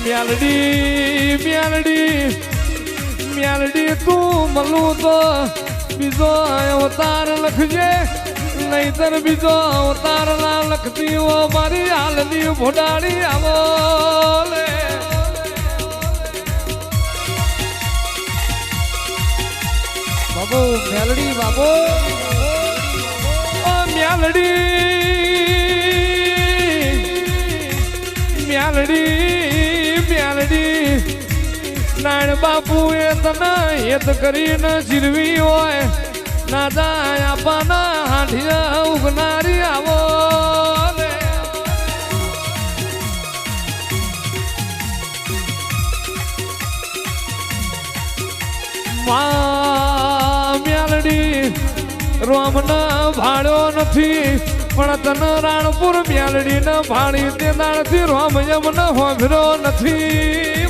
મ્યાલડી મ્યાલડી મ્યાલડી તું મળું તો બીજો અવતાર લખજે નહીતર બીજો અવતાર ના લખતી હો મારી હાલની ભોડાડી આવો લે બાબુ મ્યાલડી બાબુ મ્યાલડી મ્યાલડી મ્યાલડી નાણ બાપુ એ તને હેત કરીને જીરવી હોય ના જાય આપના હાંઠિયા ઉગનારી આવો લે મ્યાલડી રોમના ભાડ્યો નથી પણ તને રાણપુર મ્યાલડી ને ભાડી તે દાણથી રોમ યમને હોભર્યો નથી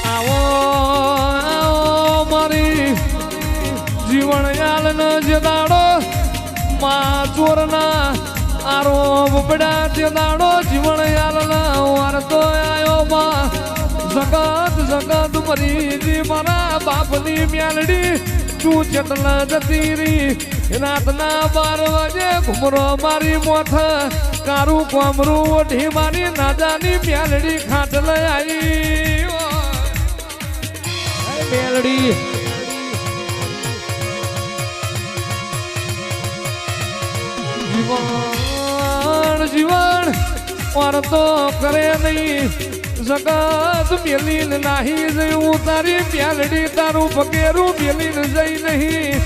આવો મારી જીવન યાલ ન જે દાડો માં ચોરના આરોપ પડ્યા તે દાડો જીવન યાલના વાર તો આયો માં જગત જગત મરી મારા બાપની મ્યાલડી તું ચેટલા જતી રી રાતના 12 વાગે ઘુમરો મારી મોથ કારું કોમરું ઓઢી મારી નાદાની મ્યાલડી ખાટલ આવી મ્યાલડી જીવન ઓર તો કરે નહીં જગત મેલીન નાહી જયું તારી મ્યાલડી તારું પગેરું મેલીન જઈ નહીં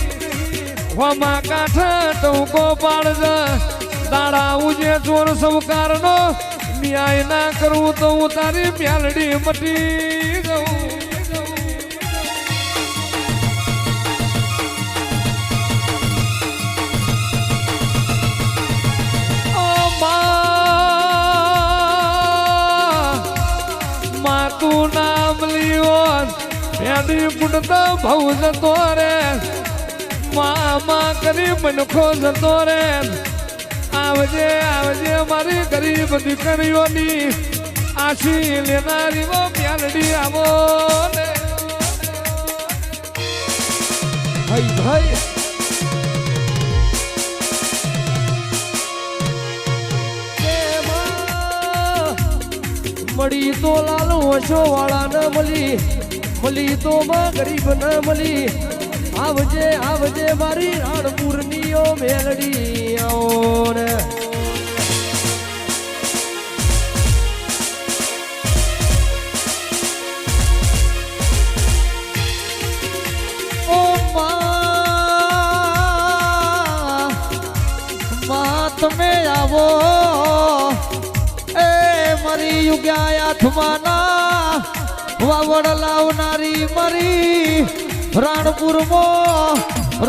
હોમાં કાંઠા ટૂંકો પાડજ દાડા ઉજે ચોર સંસ્કારનો ન્યાય ના કરું તો હું તારી મ્યાલડી મટી જઉં તું નામ લીઓન ભેડી પુડતા ભવ જતો રે મામા કરી મનખો જતો રે આવજે આવજે મારી ગરીબ દીકરીઓની આશી લેનારી વો મ્યાલડી આવો ને ભાઈ ભાઈ મળી તો લાલ ઓછો વાળા ન મળી તો માં ગરીબ ન મળી આવજે આવજે મારી રાણપુરની ઓ મેલડી આવો ને ઓ માં તમે આવો મારી યુગ્યા આઠમાના વાવડ લાવનારી મારી રાણપુરમાં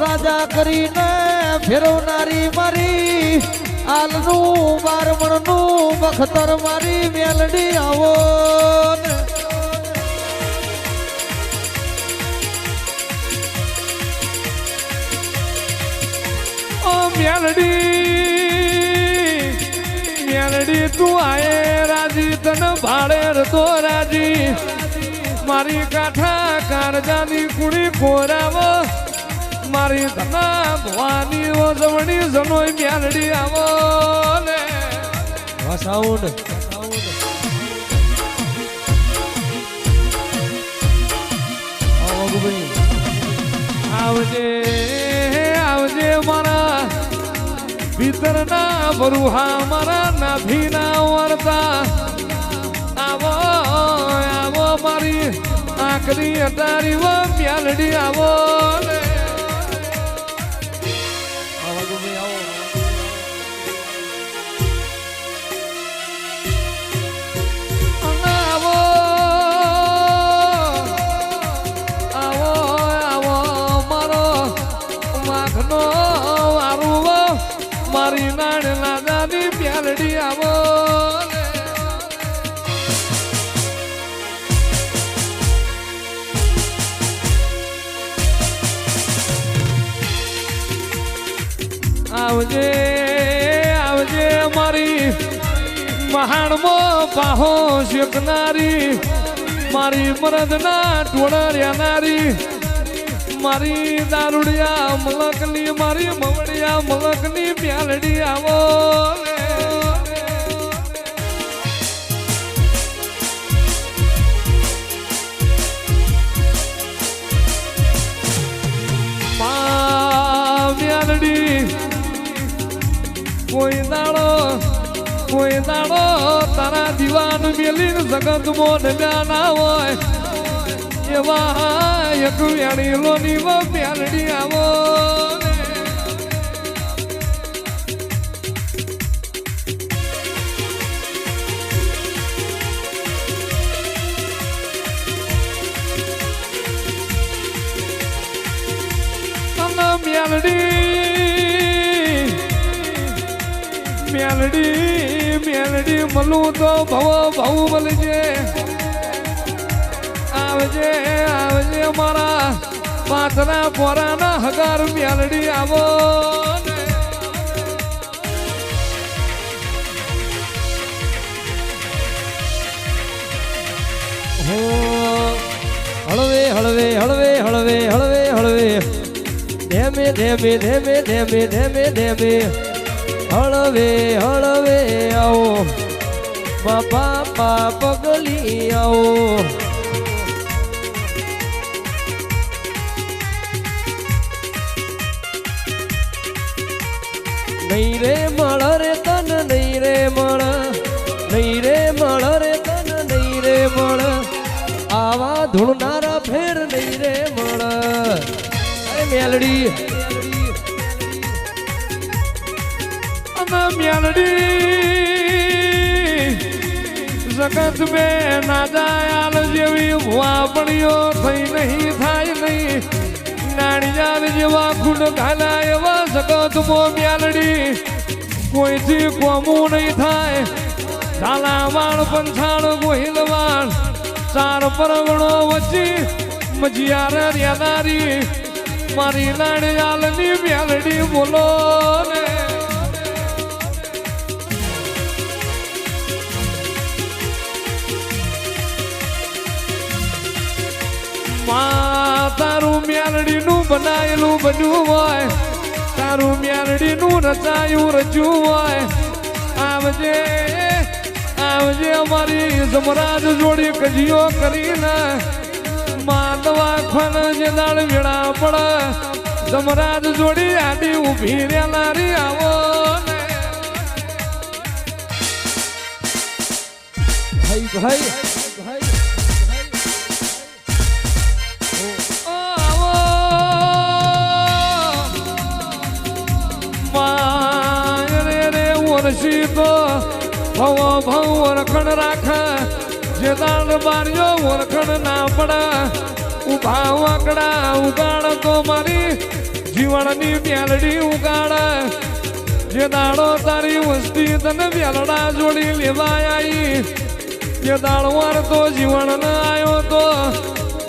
રાજા કરીને ફેરવનારી મારી આલનું બારમણનું બખતર મારી મેલડી આવો ઓ મ્યાલડી તું આયે રાજી તન ભાડે તો રાજી મારી કાંઠા કારજાની કુડી ખોરાવો મારી ધના ભવાની ઓ જમણી જનોય મ્યાલડી આવો ને સાઉન્ડ આવજે આવજે મારા ભીતરના બરુહા મારા નાભીના વર્તા આવો આવો મારી આકરી અટારી વો મ્યાલડી આવો ને મારી નાણ લાદાની મ્યાલડી આવો આવજે આવજે મારી મહાણમાં પાહો શેકનારી મારી મરદના ટોળરિયા નારી મારી દારૂડિયા મલકની મારી મવડિયા મલકની પ્યાલડી આવો મ્યાલડી કોઈ દાડો તારા દીવાન મેલીને જગત મોન ના હોય એવા એક વ્યાણીલો ની મ્યાલડી આવો મેલડી મલું તો ભવ મળજે આવજે આવજે મારા પાથરા પોરાના હગાર મેલડી આવો હળવે હળવે હળવે હળવે હળવે હળવે ધેમે ધેમે ધેમે ધેમે ધેમે ધેમે હળવે હળવે આવો બાપા પગલી આવો નહીં રે મળ રે તન નહીં રે મળ નહીં રે મળ રે તન નહીં રે મળ આવા ધૂળનારા ફેર નહીં રે મળ મેલડી મેલડી જગત મેં ના જાયાલ જેવી વાપણીઓ થઈ નહીં થાય નહીં નાણિયાર જેવા ખૂન ઘાલા એવા જગત મો મેલડી કોઈથી કોમું નહીં થાય ઝાલાવાળ પંછાળ ગોહિલવાળ ચાર પરગણો વચ્ચે મજિયાર રેનારી મારી નાણિયાલની મેલડી બોલો ને તારું મેલડીનું બનાયેલું બન્યું હોય તારું મેલડીનું રચાયું રચ્યું હોય આવજે આવજે અમારી જમરાજ જોડી કજીઓ કરીને માધવા ખન જે દાળ વેળા પડે જમરાજ જોડી આડી ઊભી રહેનારી આવો ભાઈ ભાઈ ભાઈ તો ભવ ભવ ઓળખણ રાખ જે દાળ બારીઓ ઓળખણ ના પડે ઉભા વાકડા ઉગાડ તો મારી જીવનની મેલડી ઉગાડ જે દાડો તારી વસ્તી તને વેલડા જોડી લેવાય આવી જે દાળ વાર તો જીવન ન આવ્યો તો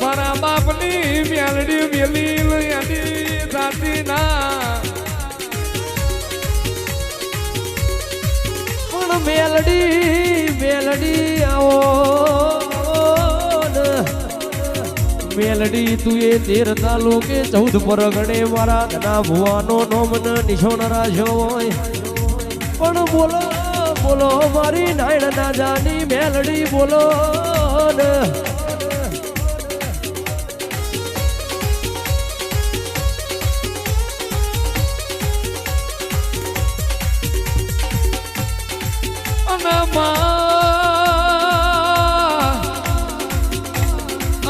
મારા બાપની મેલડી વેલી એની જાતી ના મેલડી આવો મેલડી તું એ 13 તાલુકે 14 પરગણે મારા ધના ભુવાનો નોમન નિશોન રાખ્યો હોય પણ બોલો બોલો મારી નાયણ ના જાની મેલડી બોલો ને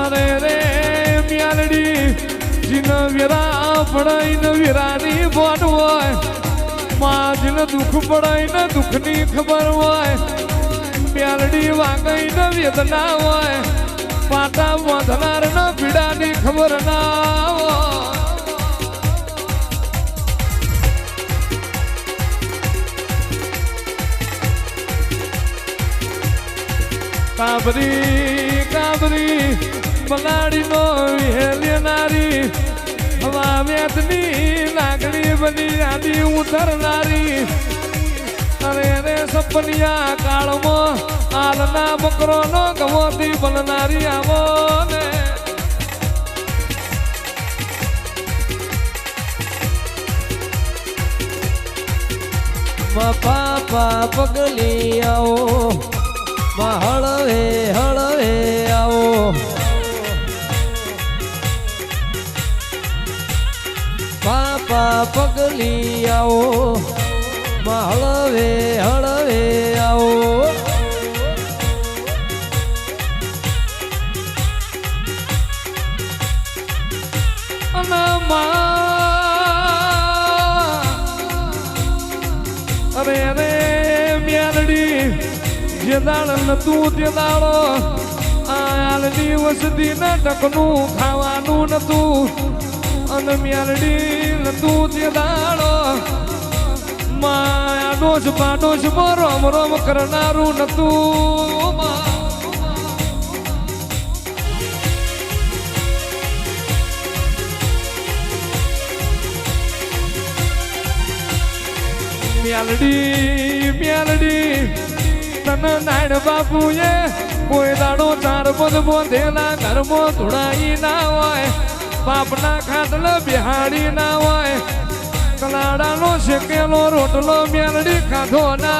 અરે રે મેલડી જીન વીરા પડાઈ ને વીરાની બોન હોય માં જીન દુઃખ પડાઈ ને દુઃખની ખબર હોય મેલડી વાગઈ ને વેદના હોય પાટા બાંધનાર ને પીડાની ખબર ના હોય કાબરી કાબરી મલાડી નો હેલિયનારી મારા વેતની લાગણી બની આદી ઉતરનારી અરે રે સપનિયા કાળમાં આલના બકરોનો ગમોતી બનનારી આવો ને પાપા પગલી આવો હળવે હળવે આવો પાપા પગલી આવો હળવે હળવે આવો અરે અરે મ્યાલડી જે દાળ નતું તે દાળો આલની વસતી નાટકનું ખાવાનું નતું અને મ્યાલડી નતું તે દાળો માયા ડોસ પાડોશ રોમ રોમ કરનારું નતું મ્યાલડી તને નાડ બાપુએ કોઈ દાડો ચાર પદ બોધેલા ઘરમાં ધોળાઈ ના હોય બાપના ખાટલા બિહાડી ના હોય કલાડાનો શેકેલો રોટલો મ્યાલડી ખાધો ના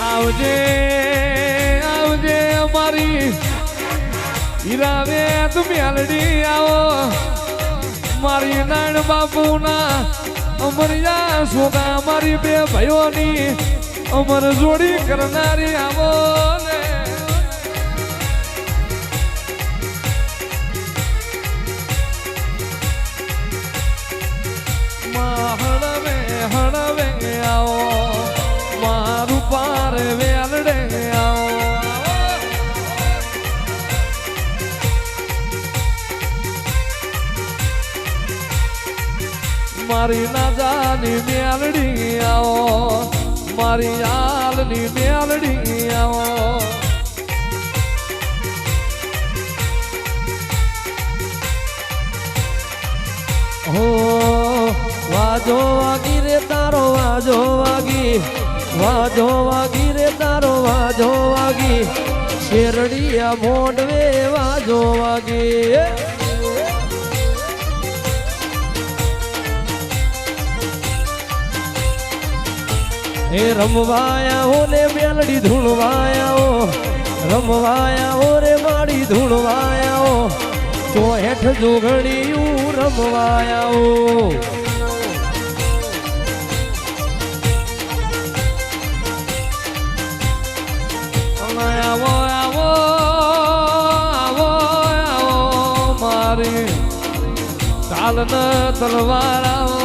આવજે મારી હીરાવે તું મ્યાલડી આવો મારી નાણ બાપુના અમરિયા સોગા મારી બે ભાઈઓની અમર જોડી કરનારી આવો ને હળવે હળવે આવો મારું પાર વેલડે આવો મારી નાજાની મ્યાલડી આવો મારી આલની મ્યાલડી આવો હો વાજો વાગી રે તારો વાજો વાગી રે તારો વાજો વાગી શેરડિયા મોડવે વાજો વાગી એ રમવાયા હો ને મ્યાલડી ધૂળવાયા હો રમવાયા હો રે માડી ધૂળવાયા હો તો હેઠ જોગણીયું રમવાયા હો આવો આવો આવો આવો મારી ચાલન તલવાર આવો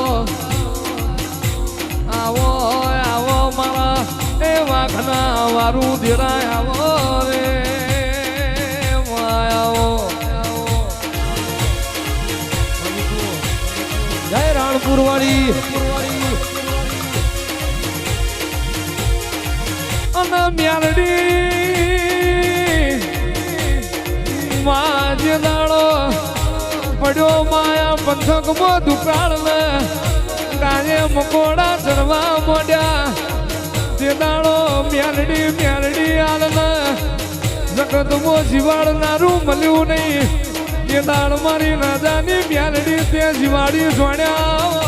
આવો મારા એ વાઘના વારું ધીરાય આવો રે આવો જય રાણપુર વાળી અને મ્યાલડી માજે દાડો પડ્યો માયા પંથકમાં દુકાળ ને કાજે મકોડા ચરવા મોડ્યા તે દાડો મ્યાલડી આલને જગતમાં જીવાડનારું મળ્યું નહીં તે દાડ મારી રાજાની મ્યાલડી તે જીવાડી સોડ્યા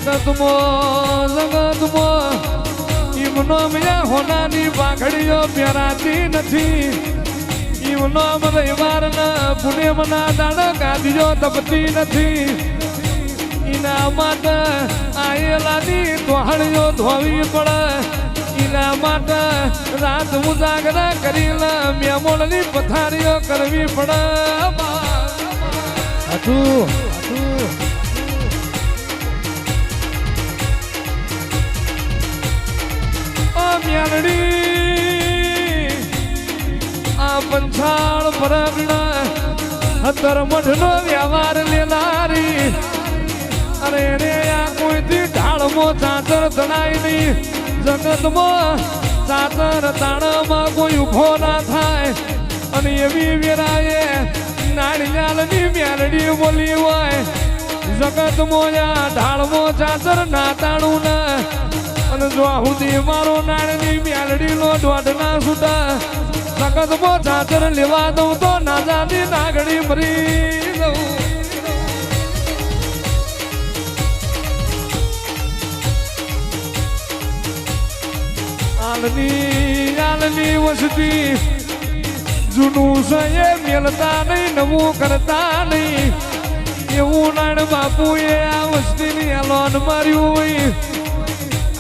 જગતમાં ઈમનો મેં હોનાની પાઘડીઓ પહેરાતી નથી ઈમનો રવિવારના પુણ્યમના દાડા ગાદીઓ તપતી નથી એના માટે આયેલાની તોહણીઓ ધોવી પડે એના માટે રાત ઉજાગરા કરીને મેમોણની પથારીઓ કરવી પડે હતું મ્યાલડી આ પંચાળ પરગણા અત્તર મઠનો વ્યવહાર લેનારી અરે રે આ કોઈથી ઢાળમાં ચાચર જણાય નહીં જગતમાં ચાચર તાણામાં કોઈ ઉભો ના થાય અને એવી વેરાએ નાળિયાલની મેલડી બોલી હોય જગતમાં આ ઢાળમાં ચાચર ના તાણું ના અને જો સુધી મારો નાળની મેલડી નો દોઢ ના છૂટા જગતમાં ચાચર લેવા દઉં તો ના જાતી નાગડી મરી દઉં આલની વસતી જૂનું છે એ મેલતા નહીં નવું કરતા નહીં એવું નાણ બાપુએ આ વસ્તીની એલોન માર્યું હોય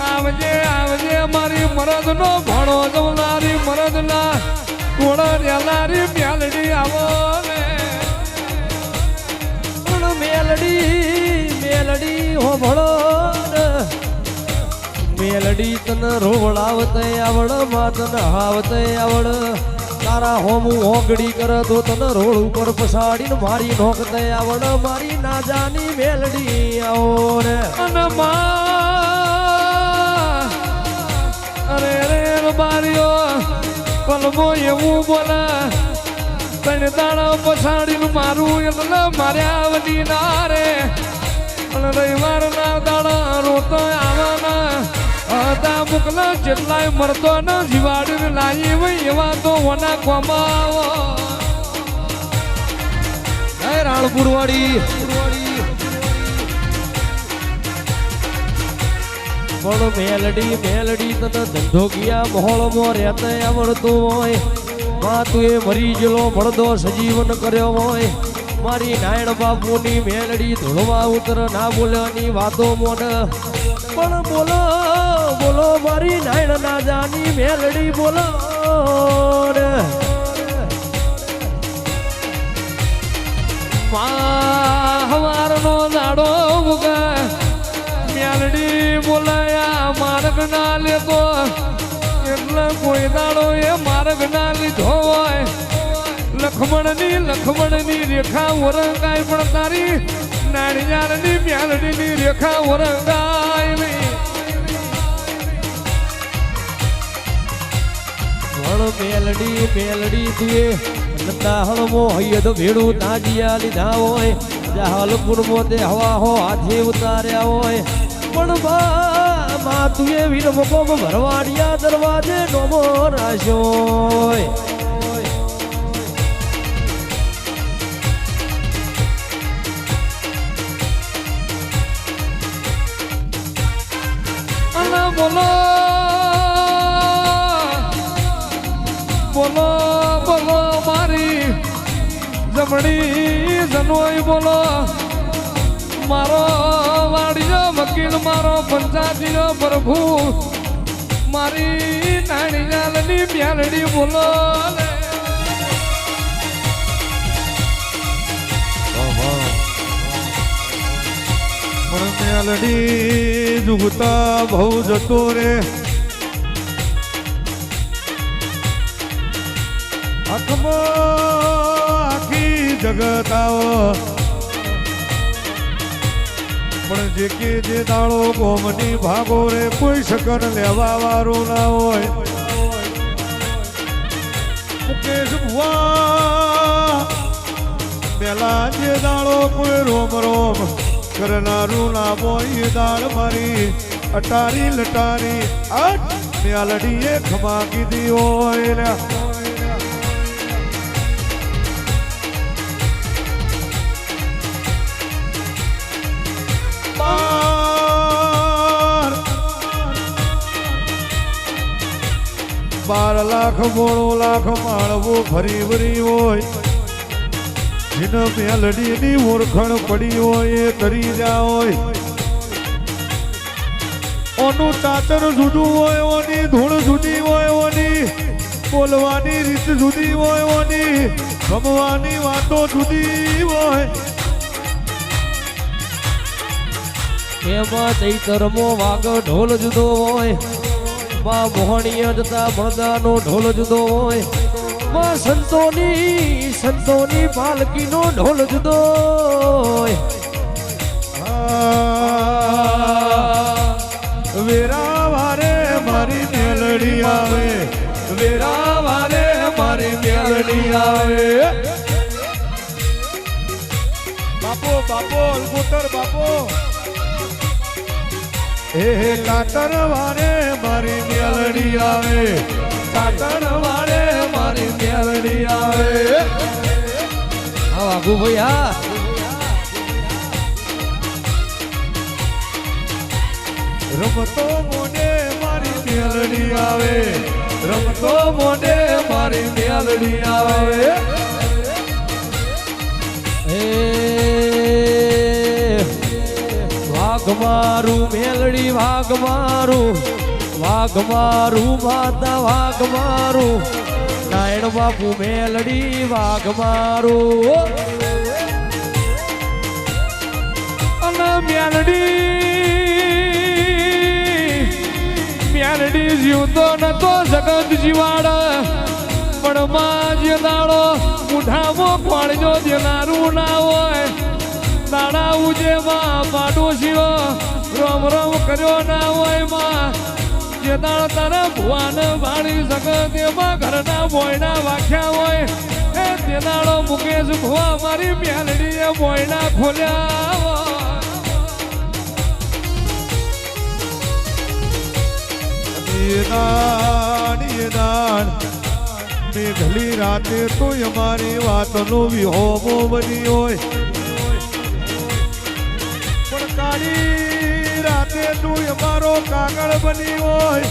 આવજે આવજે મારી મરદ નો ભણો જવનારી મરદ ના થોડો રેલારી મેલડી આવો ને મેલડી હો ભણો મેલડી તને રોવડાવતે આવડ માં તને હાવતે આવડ તારા હોમું ઓગડી કરે તો તને રોડ ઉપર પસાડીને મારી નોખતે આવડ મારી ના જાની મેલડી આવો રે અને અરે રે બારીઓ પલમો એવું બોલે તને દાડા પછાડીને મારું એટલે માર્યા વધી ના રે અને રવિવાર ના દાડા રોતો આવવાના હતા મુકલા જેટલાય મરતો ન જીવાડીને લાવી હોય એવા તો વના કોમાવો રાણપુર વાળી પણ મેલડી તને ધંધો ગયા મોહળમાં રહેતે આવડતું હોય માં તું એ મરી ગયેલો મળદો સજીવન કર્યો હોય મારી નાયણ બાપુની મેલડી ધોળવા ઉતર ના બોલવાની વાતો મોડ પણ બોલો બોલો મારી નાયણ ના જાની મેલડી બોલો હવારનો દાડો ઉગા મેલડી બોલાયા માર્ગ ના લેતો એટલે કોઈ દાડો એ માર્ગ ના લીધો હોય લખમણની રેખા ઓરંગાય પણ તારી નાળિયારની મેલડીની રેખા ઓરંગાય નહીં મેલડી તુએ દાહણમો હૈયદ ભેડું તાજિયા લીધા હોય જાહલપુરમાં તે હવા હો હાથે ઉતાર્યા હોય પણ માં તુએ વીર મોકોમ ભરવાડિયા દરવાજે નોમો રાખ્યો બોલો બોલો બોલો મારી જમણી જનોઈ બોલો મારો વાડીનો વકીલ મારો પંચાયતીનો પ્રભુ મારી નાની નાની મેલડી બોલો મેલડી જુગતા બહુ જતો રે આખી જગત આવો પણ જે કે જે દાળો ગોમની ભાગો રે કોઈ શકન લેવા વાળું ના હોય મુકેશ ભુવા પેલા જે દાળો કોઈ રોમ રોમ કરનારું ના હોય દાળ મારી અટારી લટારી મેલડીએ ખમા કીધી હોય બાર લાખ મોળો લાખ માળવું ફરી વરી હોય જેને મેલડીની ઓળખણ પડી હોય એ તરી જા હોય ઓનું ચાતર જુદું હોય ઓની ધૂળ જુદી હોય ઓની બોલવાની રીત જુદી હોય ઓની ગમવાની વાતો જુદી હોય એમાં ચૈતરમો વાગ ઢોલ જુદો હોય માં મોહણીય જતા મળદાનો ઢોલ જુદો હોય માં સંતોની પાલકીનો ઢોલ જુદો વેરા વારે મારી મેલડી આવે વેરા વારે મારી મેલડી આવે બાપો બાપો અલગોતર બાપો હે કાતર વારે મારી મેલડી આવે કાતર વારે મારી મેલડી આવે હા વાઘુ ભાઈ હા રમતો મોઢે મારી મેલડી આવે રમતો મોઢે મારી મેલડી આવે વાઘ મારું મેલડી વાઘ મારું માતા વાઘ મારું નાયણ બાપુ મેલડી વાઘ મારું અને મેલડી જીવતો નતો જગત જીવાડ પણ માં જે દાડો મુઠામાં પાડજો દેનારું ના હોય દાડા ઉજેમાં પાડોશીઓ રોમ રોમ કર્યો ના હોય માં જે દાડ તારા ભુવાન વાળી જગત એમાં ઘરના બોયના વાખ્યા હોય એ તે દાડો મુકેશ ભુવા મારી મેલડીએ બોયના ખોલ્યા હોય દાન મેઘલી રાતે તો અમારી વાતનો વિહોમો બની હોય પણ કાળી રાતે તું અમારો કાગળ બની હોય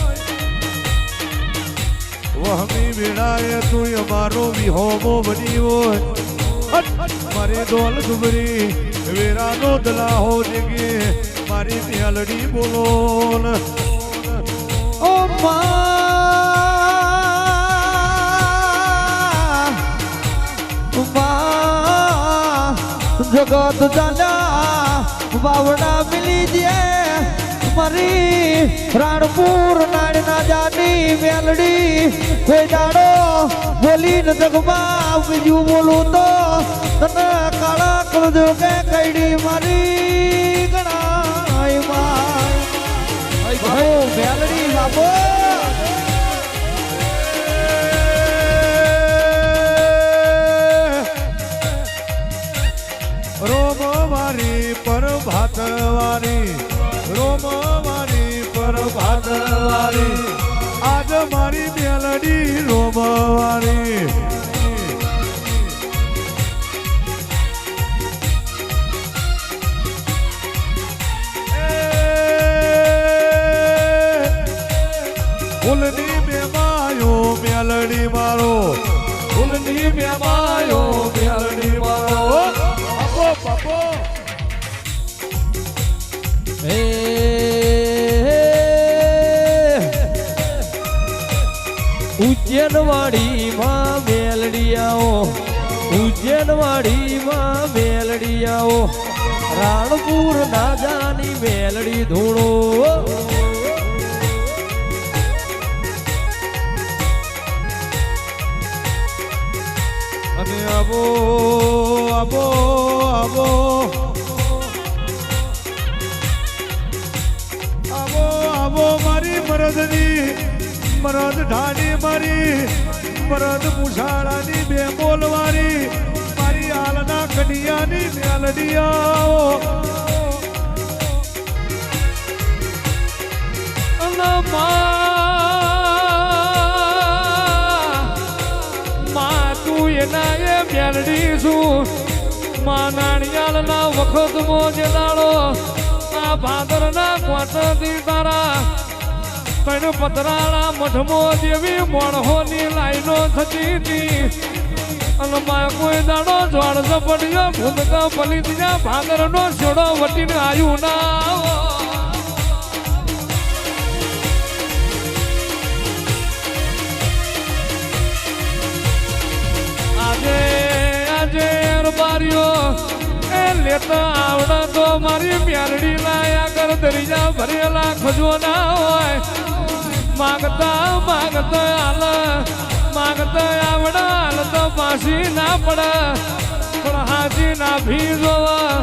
વહમી વેળાએ તું અમારો વિહોમો બની હોય મારે દોલ સુબરી વેરાનો દલાહો જગે મારી મેલડી બોલો ઓ જગત જાના બાવડા મિલી દે મારી રાણપુર નાળના જાની મેલડી કોઈ દાડો બોલીને જગમાં બીજું બોલું તો તને કાળા કરજો કે કઈડી મારી ગણાય માય મેલડી બાબો રોમ મારી પર ભાતવારી રોમ મારી પર ભાતવારી આજ મારી મેલડી રોમ વારી ફૂલની બેમાયો મેલડી મારો ફૂલની બેમાયો મેલડી મારો બાપો ઉજ્જૈનવાડી માં મેલડી આવો ઉજ્જૈનવાડી માં મેલડી આવો રાણપુર નાજાની મેલડી ધૂળો અને આવો આવો આવો આવો આવો મારી મરદની મરદ ઢાણી મારી મરદ મુસાળાની બે બોલવારી મારી હાલના કડિયાની મેલડી આવો અને એના એ મેલડી છું માં નાણિયાલના વખતમાં જે દાડો આ ભાદરના કોટથી તારા તણ પતરાળા મઠમાં જેવી મોણહોની લાઈનો થતી હતી અને માં કોઈ દાડો જોડ ઝપડ્યો ભૂતકા પલી ત્યાં ભાદરનો છોડો વટીને આવ્યું ના આજે બારીઓ એ લેતા આવડા તો મારી મેલડી લાયા કર દરિયા ભરેલા ખજો ના હોય માંગતા માંગતા આવડા પાછી ના પડે પણ હાજી ના ભી જોવા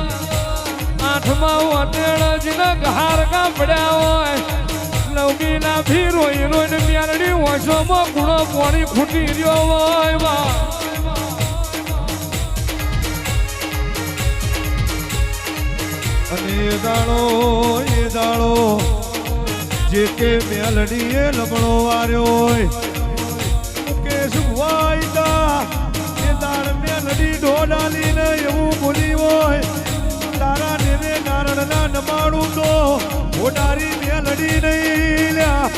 આઠમાં વટેણ જીને ગહારકા પડ્યા હોય નવમી ના ભી રોઈ રોઈને મ્યાલડી ઓછોમાં ગુણો પોણી ફૂટી રહ્યો હોય માં અને એ દાડો જે કે મેલડીએ લમણો વાર્યો હોય મુકેશ વાયદા એ દાડ મેલડી ઢોલાલીને એવું બોલી હોય તારા નેને નારણના નમાડું તો ઓડારી મેલડી નહીં લ્યા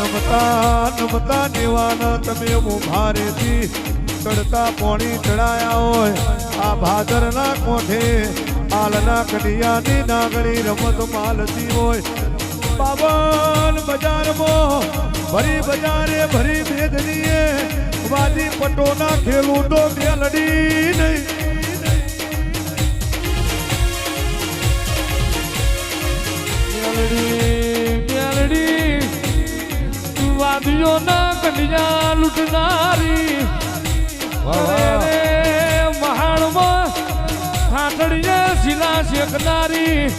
નમતા નેવાના તમે ભારેથી ચડતા પોણી ચડાયા હોય આ ભાદરના કોઠે હાલના કડિયાની નાગણી રમત માલતી હોય બાબન બજારમાં ભરી બજારે ભરી બેદનીએ વાજી પટોના ખેલું તો મેલડી નહીં વાદીઓના કન્યા લૂંટનારી મહાણમાં ખાટડીએ શિલા શેકનારી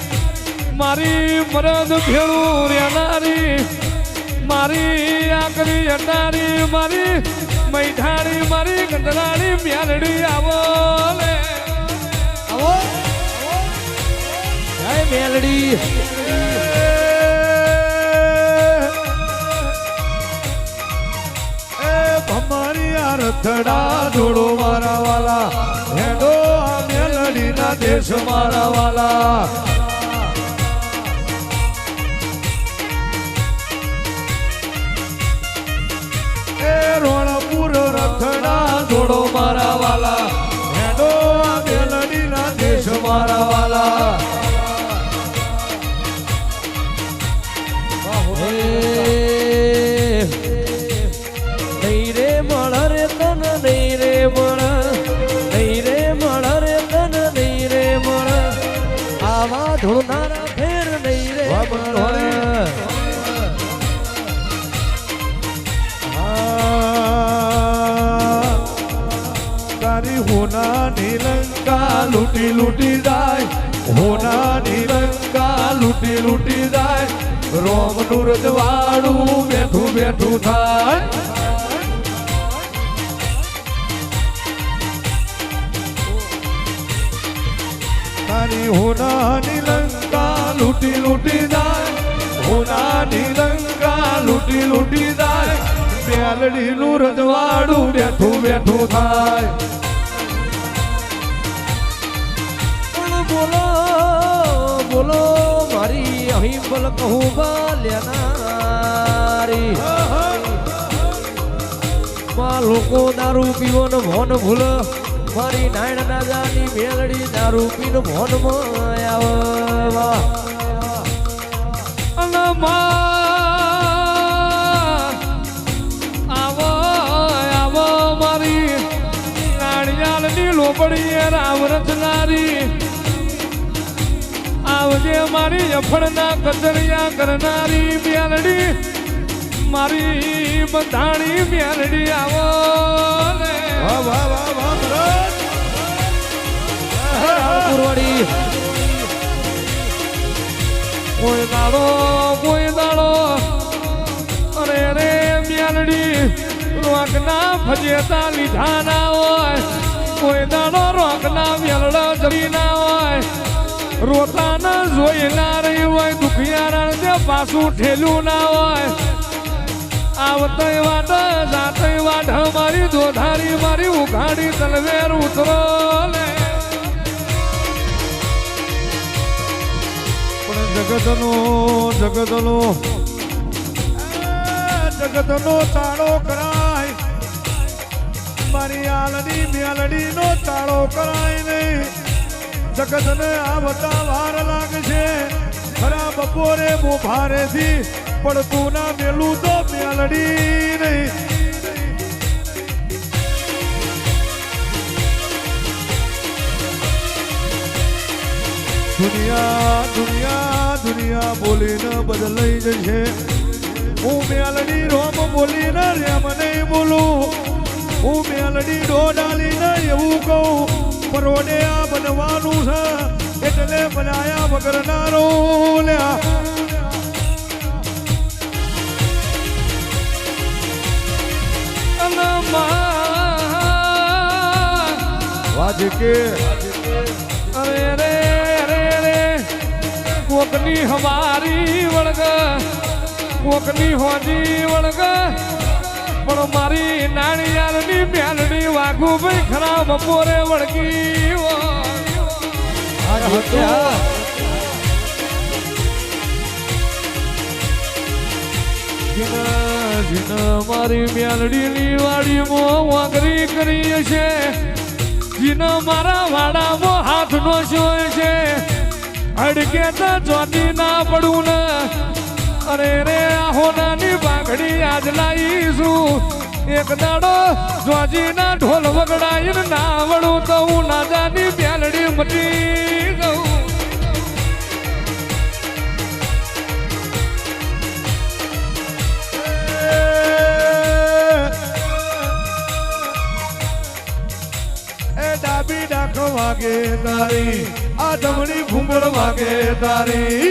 મારી મરદ ભેળું રહેનારી મારી આકરી અટારી મારી મૈઠાણી મારી ગંદરાણી મ્યાલડી આવો લે આવો જય મેલડી રથડા જોડો મારા વાલા હેડો આ મેલડીના દેશ મારા વાલા એ રોણપુર રથડા જોડો મારા વાલા હેડો આ મેલડીના દેશ મારા વાલા ધૂળનારા ફેર નહીં રે તારી હોનાની લંકા લૂટી લૂટી જાય હોનાની લંકા લૂટી લૂટી જાય રોમ નું રજવાડું બેઠું બેઠું થાય તારી હોનાની લંકા લૂટી લૂટી જાય હોનાની લંકા લૂટી લૂટી જાય મેલડીનું રજવાડું બેઠું બેઠું થાય બોલો બોલો મારી અહીં બોલ કહું બાલ્યનારી માં લોકો દારૂ પીવાનો મોન ભૂલ મારી નાયણ દાદાની મેલડી દારૂ પીનો મોનમાં આવવા આવો આવો મારી નાણિયાલની લોબડી રામ રચનારી આવજે મારી અફળના કચરિયા કરનારી મેલડી મારી બંધાણી મેલડી આવો ને વાહ વાહ વાહ વાહ પુરવાડી કોઈ દાડો અરે રે મ્યાલડી રોકના ફજેતા લીધા ના હોય કોઈ દાડો રોકના મેલડા જરી ના હોય રોતાના જોઈ ના રહી હોય દુખિયારા જે પાછું ઠેલું ના હોય આવતય વાટ જાતય વાટ મારી દોધારી મારી ઉઘાડી તલવેર ઉતરો લે જગતનો તાળો કરાય મારી આલડી મેલડી નો તાળો કરાય નહીં જગતને આવતા વાર લાગશે ખરા બપોરે મોભારેથી પડતું ના મેલું તો મેલડી નહીં દુનિયા દુનિયા દુનિયા બોલીને બદલાઈ જશે હું મેલડી રોમ બોલીને રેમ નહીં બોલું હું મેલડી ડોડાલીને એવું કહું પરોડે આ બનવાનું છે એટલે બનાયા વગર ના રોલ્યા વાજકે અરે રે રે રે કોકની હમારી વળગ કોકની હોજી વળગ પણ મારી નાળિયારની મ્યાલડી વાઘુ ભાઈ ખરા બપોરે વળગી મારી મ્યાલડીની વાડીમાં વાગરી કરી છે જીનો મારા વાડામાં હાથનો શોય છે અડકે તો ચોટી ના પડું ને અરે રે હોનાની બાંગડી આજ લાવીશું એક દાડો જોજીના ઢોલ વગડાઈને ના વળું તો હું નાજાની બ્યાલડી મટી ગઉં ડાબી ડાખ વાગે તારી આ જમણી ભૂંગળ વાગે તારી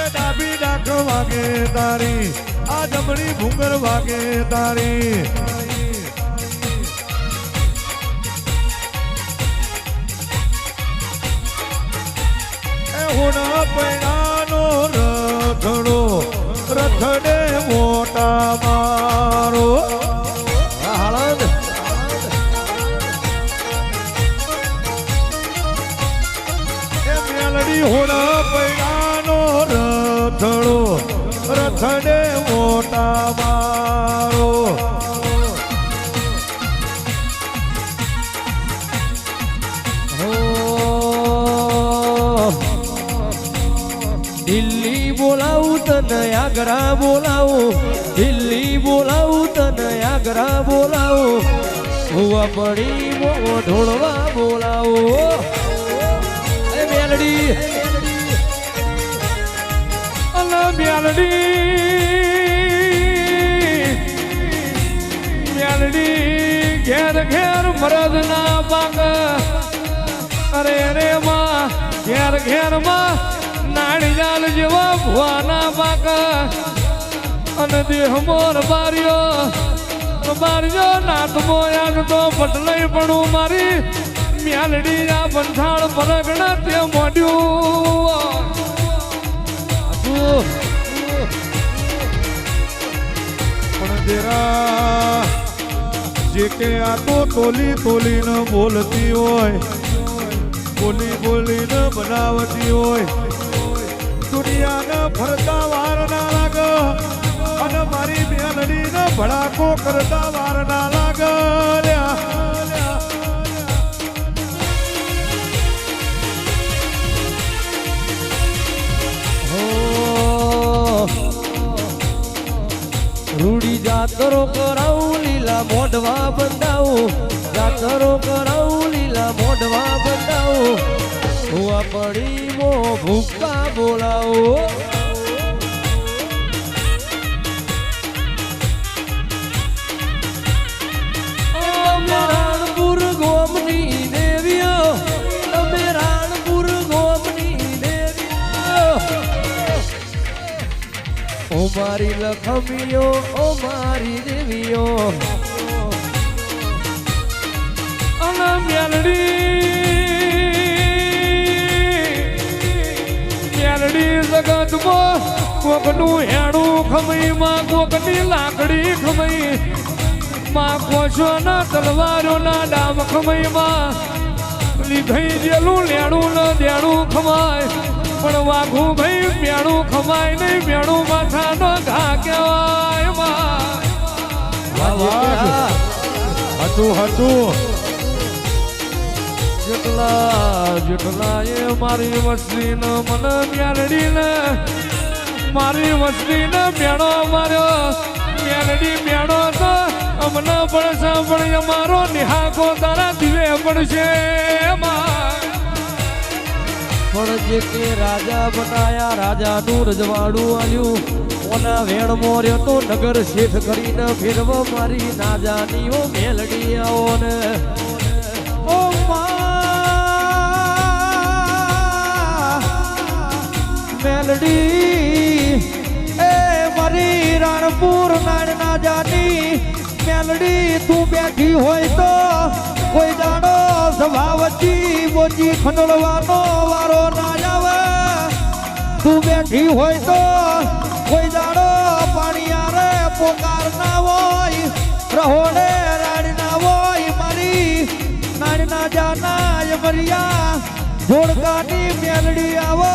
ડાબી ડાખ વાગે તારી આ જમણી ભૂંગળ વાગે તારી હોના પૈણાનો રથડો રથડે મોટા મારો હાળંદ એ મેલડી હોના પૈણાનો રથડો રથડે મોટા મારો દિલ્હી બોલાવું તને આગ્રા બોલાવું દિલ્હી બોલાવું તને આગ્રા બોલાવું હુવા પડી મોં ઢોળવા બોલાવું એ મેલડી અલા મ્યાલડી ઘેર ઘેર મરદ ના પાક અરે રે માં ઘેર ઘેર માં નાળિયાલ જેવા ભુવાના પાક અને દેહ મોર બાર્યો નાથમો યાદ તો પટલઈ પડું મારી મ્યાલડી આ બંધાળ પરગણા તે મોડ્યું પણ જરા જે કે આ તો તોલી તોલીને બોલતી હોય બોલી બોલીને બનાવતી હોય દુનિયાને ફરતા વાર ના લાગે અને મારી મેલડીને ભડાકો કરતા વાર ના લાગે રૂડી જાતરો કરાવું લીલા મોઢવા બંધાવું જાતરો કરાવું લીલા મોઢવા બંધાવું હુવા પડી મો ભૂકા બોલાવો રાણપુર ગોમની દેવીઓ તમે રાણપુર ગોમની દેવીઓ ઓ મારી લખમીઓ ઓ મારી દેવીઓ અને મ્યાલડી જગતમાં કોકનું હેડું ખમઈ માં કોકની લાકડી ખમઈ માં કોશો ના તલવારો ના ડામ ખમઈ માં લીધઈ જેલું લેણું ન દેણું ખમાય પણ વાઘું ભાઈ મેણું ખમાય નહીં મેણું માથાનો ઘા કહેવાય હતું હતું જેટલા એ મારી વસ્તીને મને મ્યાલડીને મારી વસ્તીને મેણો માર્યો મ્યાલડી મેણો તો અમને પડશે પણ અમારો નિહાકો તારા દિવે પડશે જે કે રાજા બનાયા રાજાનું રજવાડું આલ્યું ઓના વેણ મોર્યો તો નગર શેઠ કરીને ફેરવ મારી ના જાનીઓ મેલડી આવો ને ઓ માં મેલડી એ મારી રાણપુર નાડના જાની મેલડી તું બેઠી હોય તો કોઈ જાણો સભાવતી બોજી ખંડળવાનો વારો ના આવે તું બેઠી હોય તો કોઈ જાણો પાણીયારે પોકાર ના હોય રહોડે રાડ ના હોય મારી નાડના જાના મરિયા જોડકાની મેલડી આવો